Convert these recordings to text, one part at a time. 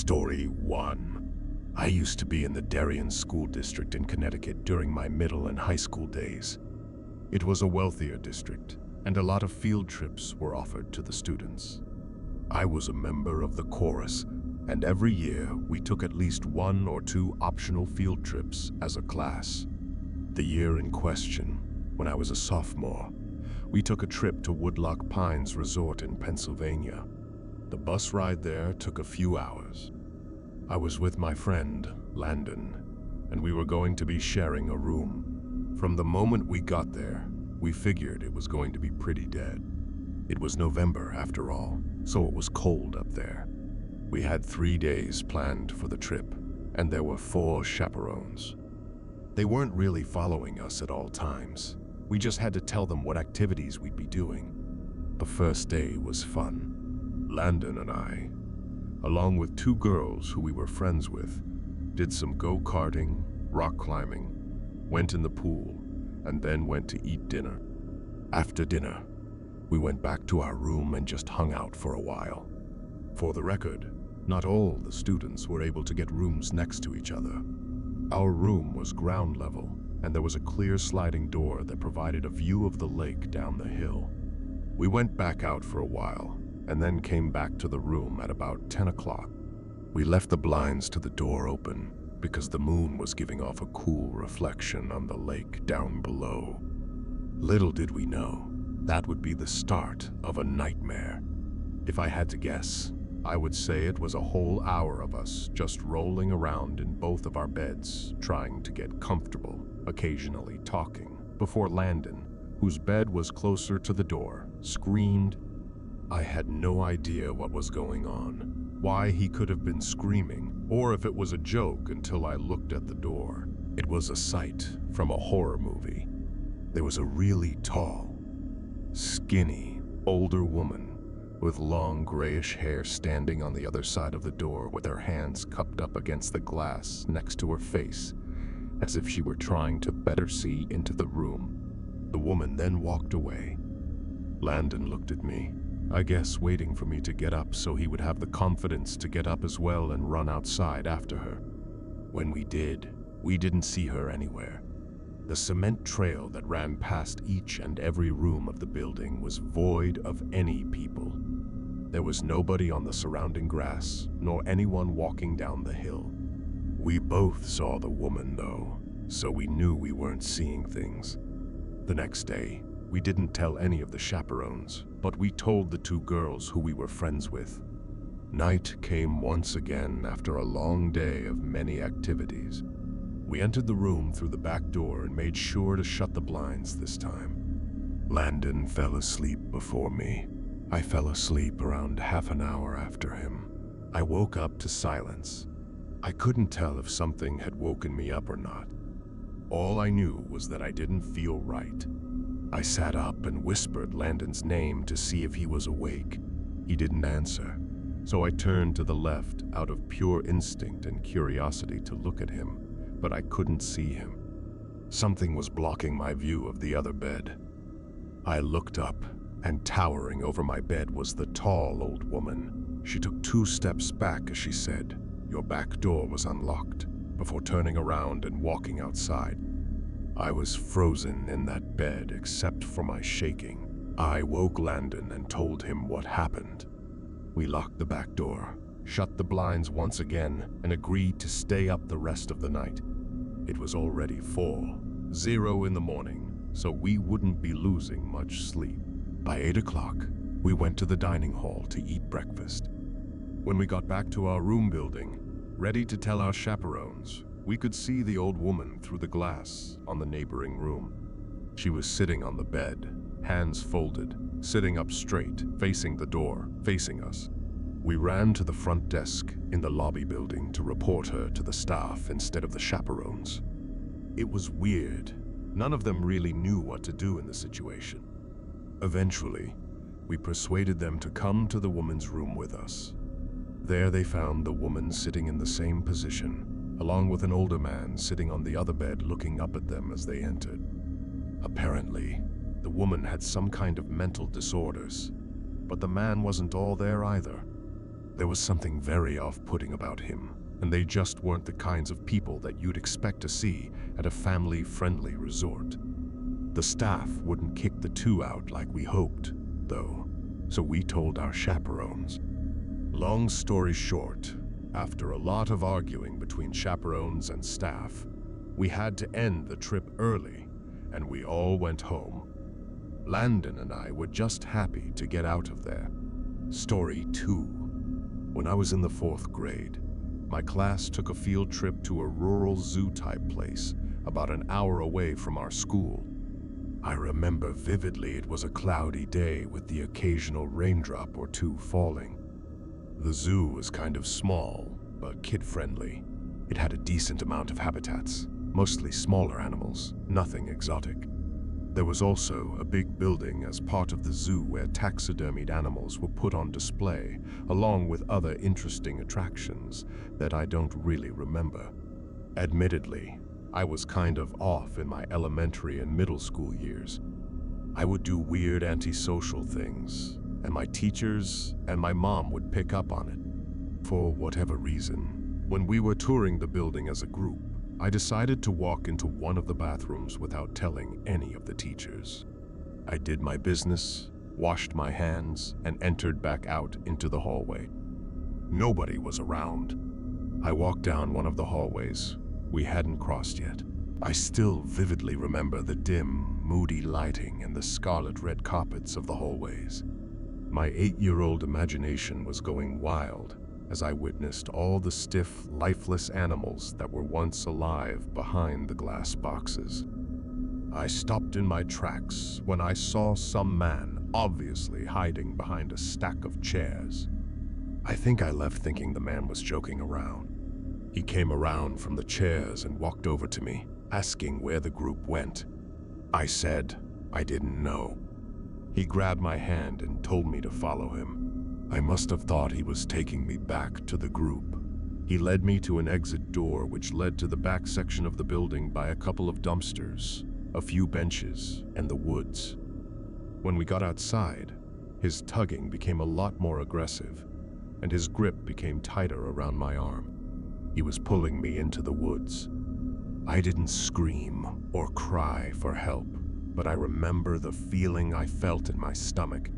Story 1. I used to be in the Darien School District in Connecticut during my middle and high school days. It was a wealthier district, and a lot of field trips were offered to the students. I was a member of the chorus, and every year we took at least 1 or 2 optional field trips as a class. The year in question, when I was a sophomore, we took a trip to Woodlock Pines Resort in Pennsylvania. The bus ride there took a few hours. I was with my friend, Landon, and we were going to be sharing a room. From the moment we got there, we figured it was going to be pretty dead. It was November after all, so it was cold up there. We had 3 days planned for the trip, and there were 4 chaperones. They weren't really following us at all times. We just had to tell them what activities we'd be doing. The first day was fun. Landon and I, along with 2 girls who we were friends with, did some go-karting, rock climbing, went in the pool, and then went to eat dinner. After dinner, we went back to our room and just hung out for a while. For the record, not all the students were able to get rooms next to each other. Our room was ground level, and there was a clear sliding door that provided a view of the lake down the hill. We went back out for a while, and then came back to the room at about 10 o'clock. We left the blinds to the door open because the moon was giving off a cool reflection on the lake down below. Little did we know, that would be the start of a nightmare. If I had to guess, I would say it was a whole hour of us just rolling around in both of our beds, trying to get comfortable, occasionally talking, before Landon, whose bed was closer to the door, screamed. I had no idea what was going on, why he could have been screaming, or if it was a joke until I looked at the door. It was a sight from a horror movie. There was a really tall, skinny, older woman with long grayish hair standing on the other side of the door with her hands cupped up against the glass next to her face, as if she were trying to better see into the room. The woman then walked away. Landon looked at me, I guess waiting for me to get up so he would have the confidence to get up as well and run outside after her. When we did, we didn't see her anywhere. The cement trail that ran past each and every room of the building was void of any people. There was nobody on the surrounding grass, nor anyone walking down the hill. We both saw the woman though, so we knew we weren't seeing things. The next day, we didn't tell any of the chaperones, but we told the 2 girls who we were friends with. Night came once again after a long day of many activities. We entered the room through the back door and made sure to shut the blinds this time. Landon fell asleep before me. I fell asleep around half an hour after him. I woke up to silence. I couldn't tell if something had woken me up or not. All I knew was that I didn't feel right. I sat up and whispered Landon's name to see if he was awake. He didn't answer, so I turned to the left out of pure instinct and curiosity to look at him, but I couldn't see him. Something was blocking my view of the other bed. I looked up, and towering over my bed was the tall old woman. She took 2 steps back as she said, "Your back door was unlocked," before turning around and walking outside. I was frozen in that bed except for my shaking. I woke Landon and told him what happened. We locked the back door, shut the blinds once again, and agreed to stay up the rest of the night. It was already 4:00 in the morning, so we wouldn't be losing much sleep. By 8 o'clock, we went to the dining hall to eat breakfast. When we got back to our room building, ready to tell our chaperones, we could see the old woman through the glass on the neighboring room. She was sitting on the bed, hands folded, sitting up straight, facing the door, facing us. We ran to the front desk in the lobby building to report her to the staff instead of the chaperones. It was weird. None of them really knew what to do in the situation. Eventually, we persuaded them to come to the woman's room with us. There they found the woman sitting in the same position, along with an older man sitting on the other bed looking up at them as they entered. Apparently, the woman had some kind of mental disorders, but the man wasn't all there either. There was something very off-putting about him, and they just weren't the kinds of people that you'd expect to see at a family-friendly resort. The staff wouldn't kick the two out like we hoped, though, so we told our chaperones. Long story short, after a lot of arguing between chaperones and staff, we had to end the trip early, and we all went home. Landon and I were just happy to get out of there. Story 2. When I was in the 4th grade, my class took a field trip to a rural zoo-type place about an hour away from our school. I remember vividly it was a cloudy day with the occasional raindrop or two falling. The zoo was kind of small, but kid-friendly. It had a decent amount of habitats, mostly smaller animals, nothing exotic. There was also a big building as part of the zoo where taxidermied animals were put on display, along with other interesting attractions that I don't really remember. Admittedly, I was kind of off in my elementary and middle school years. I would do weird antisocial things, and my teachers and my mom would pick up on it. For whatever reason, when we were touring the building as a group, I decided to walk into one of the bathrooms without telling any of the teachers. I did my business, washed my hands, and entered back out into the hallway. Nobody was around. I walked down one of the hallways we hadn't crossed yet. I still vividly remember the dim, moody lighting and the scarlet-red carpets of the hallways. My 8-year-old imagination was going wild as I witnessed all the stiff, lifeless animals that were once alive behind the glass boxes. I stopped in my tracks when I saw some man obviously hiding behind a stack of chairs. I think I left thinking the man was joking around. He came around from the chairs and walked over to me, asking where the group went. I said I didn't know. He grabbed my hand and told me to follow him. I must have thought he was taking me back to the group. He led me to an exit door which led to the back section of the building by a couple of dumpsters, a few benches, and the woods. When we got outside, his tugging became a lot more aggressive, and his grip became tighter around my arm. He was pulling me into the woods. I didn't scream or cry for help, but I remember the feeling I felt in my stomach,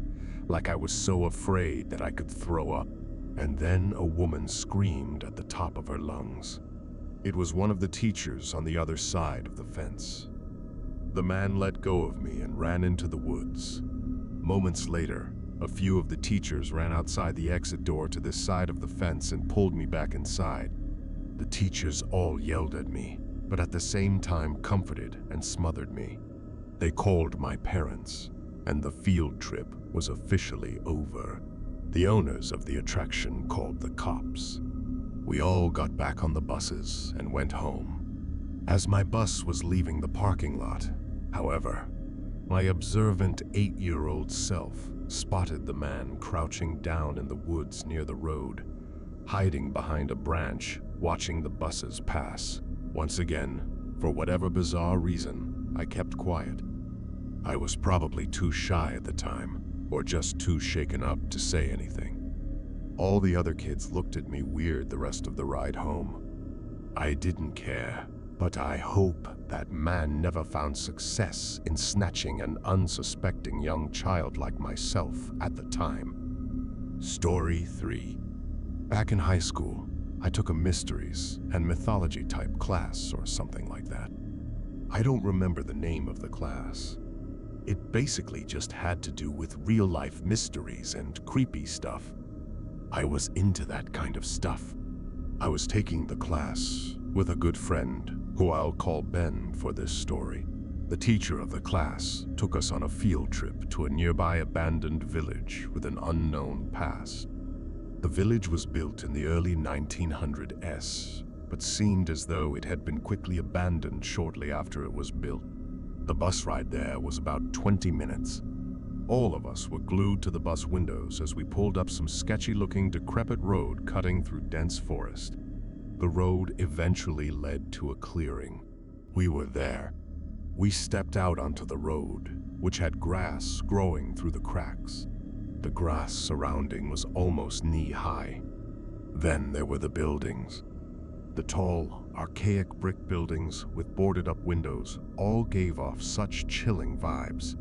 like I was so afraid that I could throw up. And then a woman screamed at the top of her lungs. It was one of the teachers on the other side of the fence. The man let go of me and ran into the woods. Moments later, a few of the teachers ran outside the exit door to this side of the fence and pulled me back inside. The teachers all yelled at me, but at the same time comforted and smothered me. They called my parents, and the field trip was officially over. The owners of the attraction called the cops. We all got back on the buses and went home. As my bus was leaving the parking lot, however, my observant 8-year-old self spotted the man crouching down in the woods near the road, hiding behind a branch, watching the buses pass. Once again, for whatever bizarre reason, I kept quiet. I was probably too shy at the time, or just too shaken up to say anything. All the other kids looked at me weird the rest of the ride home. I didn't care, but I hope that man never found success in snatching an unsuspecting young child like myself at the time. Story 3. Back in high school, I took a mysteries and mythology type class or something like that. I don't remember the name of the class. It basically just had to do with real-life mysteries and creepy stuff. I was into that kind of stuff. I was taking the class with a good friend, who I'll call Ben for this story. The teacher of the class took us on a field trip to a nearby abandoned village with an unknown past. The village was built in the early 1900s, but seemed as though it had been quickly abandoned shortly after it was built. The bus ride there was about 20 minutes. All of us were glued to the bus windows as we pulled up some sketchy-looking, decrepit road cutting through dense forest. The road eventually led to a clearing. We were there. We stepped out onto the road, which had grass growing through the cracks. The grass surrounding was almost knee-high, Then there were the buildings. The tall, archaic brick buildings with boarded-up windows all gave off such chilling vibes.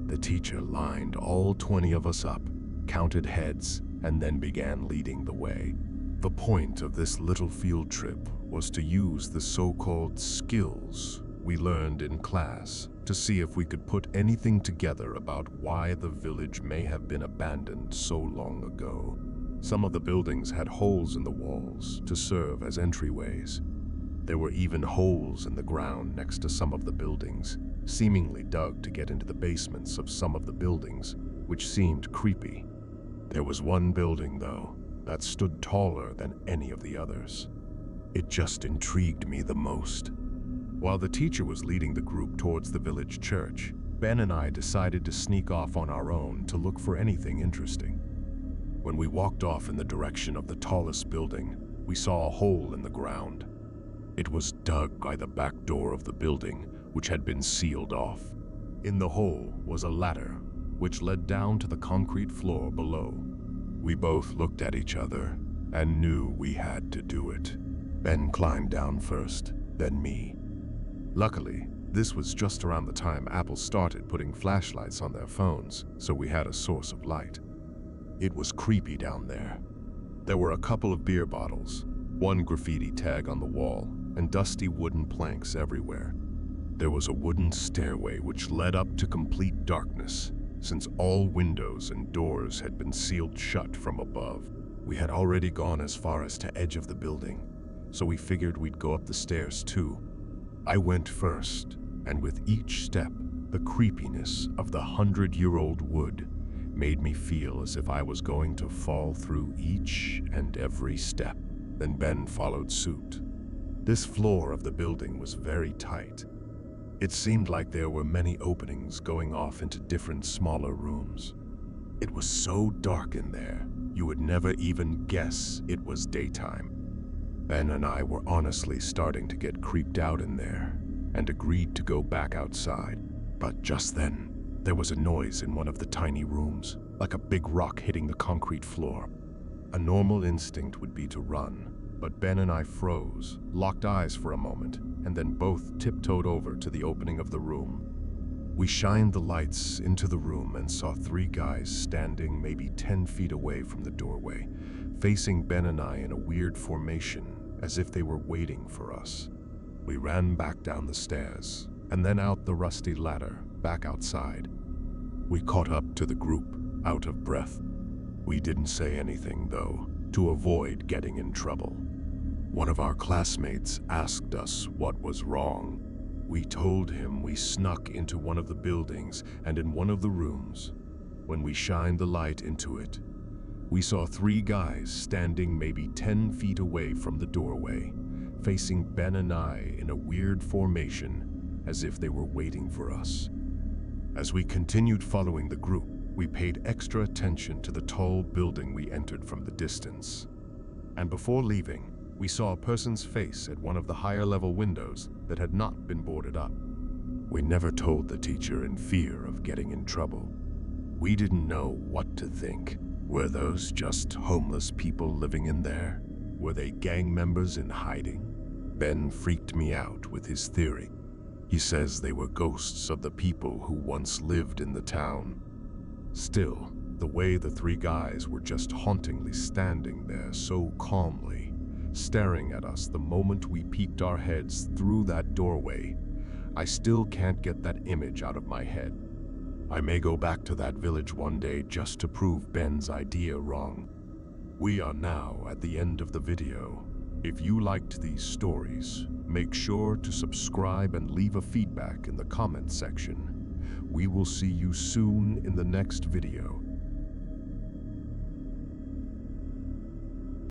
The teacher lined all 20 of us up, counted heads, and then began leading the way. The point of this little field trip was to use the so-called skills we learned in class to see if we could put anything together about why the village may have been abandoned so long ago. Some of the buildings had holes in the walls to serve as entryways. There were even holes in the ground next to some of the buildings, seemingly dug to get into the basements of some of the buildings, which seemed creepy. There was one building, though, that stood taller than any of the others. It just intrigued me the most. While the teacher was leading the group towards the village church, Ben and I decided to sneak off on our own to look for anything interesting. When we walked off in the direction of the tallest building, we saw a hole in the ground. It was dug by the back door of the building, which had been sealed off. In the hole was a ladder, which led down to the concrete floor below. We both looked at each other and knew we had to do it. Ben climbed down first, then me. Luckily, this was just around the time Apple started putting flashlights on their phones, so we had a source of light. It was creepy down there. There were a couple of beer bottles, one graffiti tag on the wall, and dusty wooden planks everywhere. There was a wooden stairway which led up to complete darkness, since all windows and doors had been sealed shut from above. We had already gone as far as to edge of the building, so we figured we'd go up the stairs too. I went first, and with each step, the creepiness of the 100-year-old wood made me feel as if I was going to fall through each and every step. Then Ben followed suit. This floor of the building was very tight. It seemed like there were many openings going off into different smaller rooms. It was so dark in there, you would never even guess it was daytime. Ben and I were honestly starting to get creeped out in there and agreed to go back outside. But just then, there was a noise in one of the tiny rooms, like a big rock hitting the concrete floor. A normal instinct would be to run, but Ben and I froze, locked eyes for a moment, and then both tiptoed over to the opening of the room. We shined the lights into the room and saw 3 guys standing maybe 10 feet away from the doorway, facing Ben and I in a weird formation, as if they were waiting for us. We ran back down the stairs, and then out the rusty ladder, back outside. We caught up to the group, out of breath. We didn't say anything, though, to avoid getting in trouble. One of our classmates asked us what was wrong. We told him we snuck into one of the buildings and in one of the rooms. When we shined the light into it, we saw 3 guys standing maybe 10 feet away from the doorway, facing Ben and I in a weird formation, as if they were waiting for us. As we continued following the group, we paid extra attention to the tall building we entered from the distance. And before leaving, we saw a person's face at one of the higher-level windows that had not been boarded up. We never told the teacher in fear of getting in trouble. We didn't know what to think. Were those just homeless people living in there? Were they gang members in hiding? Ben freaked me out with his theory. He says they were ghosts of the people who once lived in the town. Still, the way the 3 guys were just hauntingly standing there so calmly, staring at us the moment we peeked our heads through that doorway, I still can't get that image out of my head. I may go back to that village one day just to prove Ben's idea wrong. We are now at the end of the video. If you liked these stories, make sure to subscribe and leave a feedback in the comment section. We will see you soon in the next video.